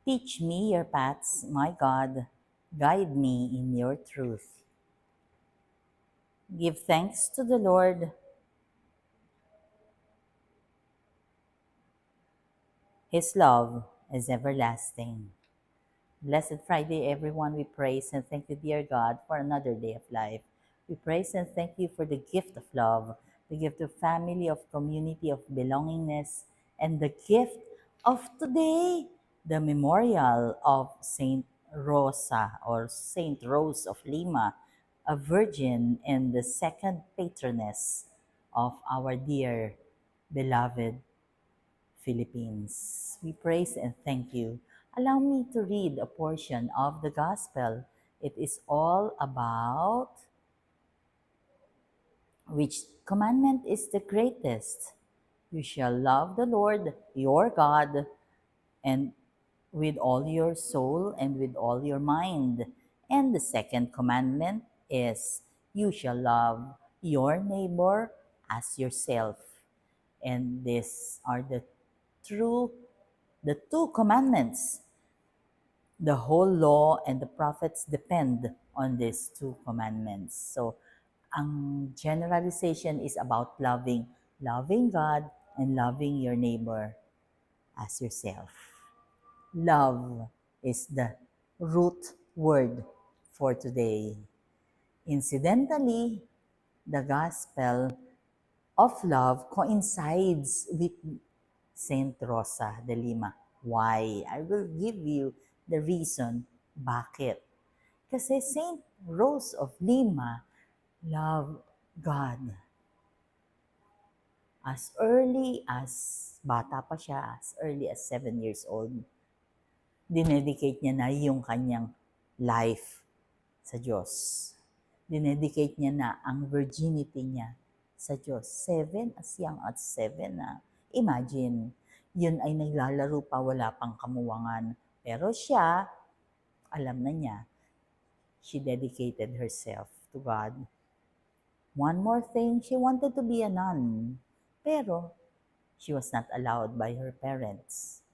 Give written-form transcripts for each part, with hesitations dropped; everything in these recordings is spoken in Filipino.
Teach me your paths, my God. Guide me in your truth. Give thanks to the Lord. His love is everlasting. Blessed Friday, everyone. We praise and thank you, dear God, for another day of life. We praise and thank you for the gift of love, the gift of family, of community, of belongingness, and the gift of today, the memorial of Saint Rosa or Saint Rose of Lima, a virgin and the second patroness of our dear, beloved Philippines. We praise and thank you. Allow me to read a portion of the gospel. It is all about which commandment is the greatest. You shall love the Lord your God and with all your soul and with all your mind. And the second commandment is you shall love your neighbor as yourself. And these are the two commandments. The whole law and the prophets depend on these two commandments. So, ang generalization is about loving God and loving your neighbor as yourself. Love is the root word for today. Incidentally, the gospel of love coincides with Saint Rosa de Lima. Why? I will give you the reason bakit. Kasi Saint Rose of Lima loved God. As early as bata pa siya, as early as 7 years old, dinedicate niya na yung kanyang life sa Diyos. Dinedicate niya na ang virginity niya sa Diyos. As young as 7 na. Imagine, yun ay naglalaro pa, wala pang kamuwangan. Pero siya, alam na niya, she dedicated herself to God. One more thing, she wanted to be a nun. Pero, she was not allowed by her parents.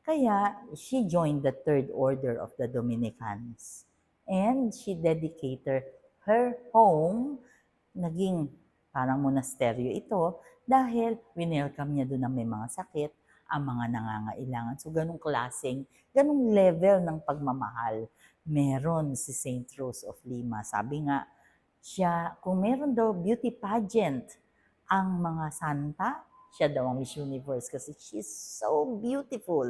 Kaya, she joined the Third Order of the Dominicans. And she dedicated her home, naging parang monasteryo ito, dahil winelcome niya doon ang may mga sakit, ang mga nangangailangan. So, ganung level ng pagmamahal meron si Saint Rose of Lima. Sabi nga, siya, kung meron daw beauty pageant ang mga santa, siya daw ang Miss Universe kasi she's so beautiful.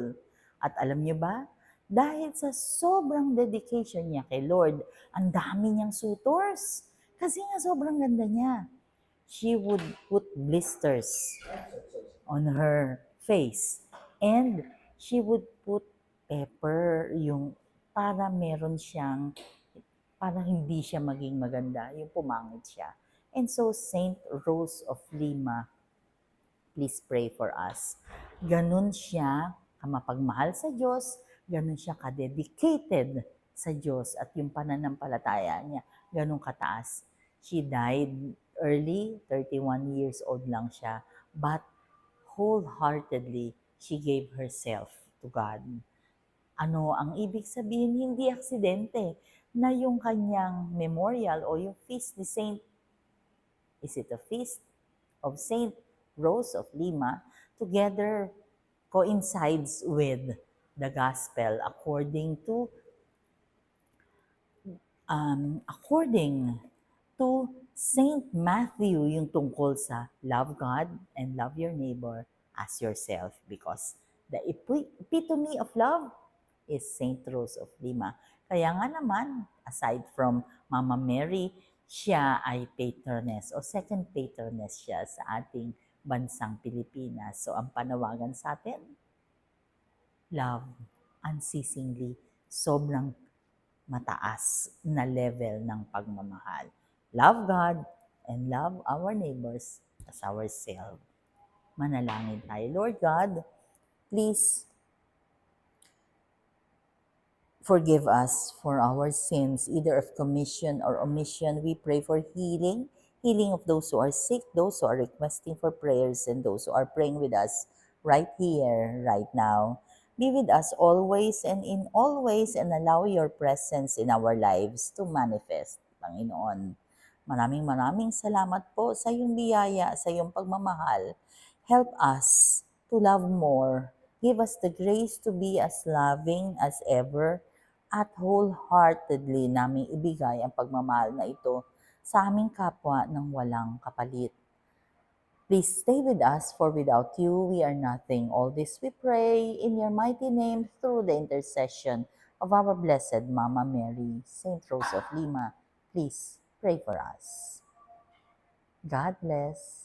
At alam niyo ba, dahil sa sobrang dedication niya kay Lord, ang dami niyang suitors. Kasi nga sobrang ganda niya. She would put blisters on her face. And she would put pepper, yung para meron siyang para hindi siya maging maganda, yung pumangit siya. And so, Saint Rose of Lima, please pray for us. Ganun siya kamapagmahal sa Diyos, ganun siya kadedicated sa Diyos at yung pananampalataya niya, ganun kataas. She died early, 31 years old lang siya, but wholeheartedly, she gave herself to God. Ano ang ibig sabihin? Hindi aksidente na yung kanyang memorial o yung feast ni is it a feast of Saint Rose of Lima, together coincides with the gospel according to Saint Matthew, yung tungkol sa love God and love your neighbor as yourself, because the epitome of love is Saint Rose of Lima. Kaya nga naman, aside from Mama Mary, siya ay patroness o second patroness siya sa ating bansang Pilipinas. So ang panawagan sa atin, love unceasingly, sobrang mataas na level ng pagmamahal. Love God and love our neighbors as ourselves. Manalangin tayo. Lord God, please forgive us for our sins, either of commission or omission. We pray for healing of those who are sick, those who are requesting for prayers, and those who are praying with us right here, right now. Be with us always and in all ways and allow your presence in our lives to manifest, Panginoon. Maraming salamat po sa iyong biyaya, sa iyong pagmamahal. Help us to love more. Give us the grace to be as loving as ever at wholeheartedly namin ibigay ang pagmamahal na ito sa aming kapwa ng walang kapalit. Please stay with us, for without you, we are nothing. All this we pray in your mighty name through the intercession of our Blessed Mama Mary, Saint Rose of Lima. Please pray for us. God bless.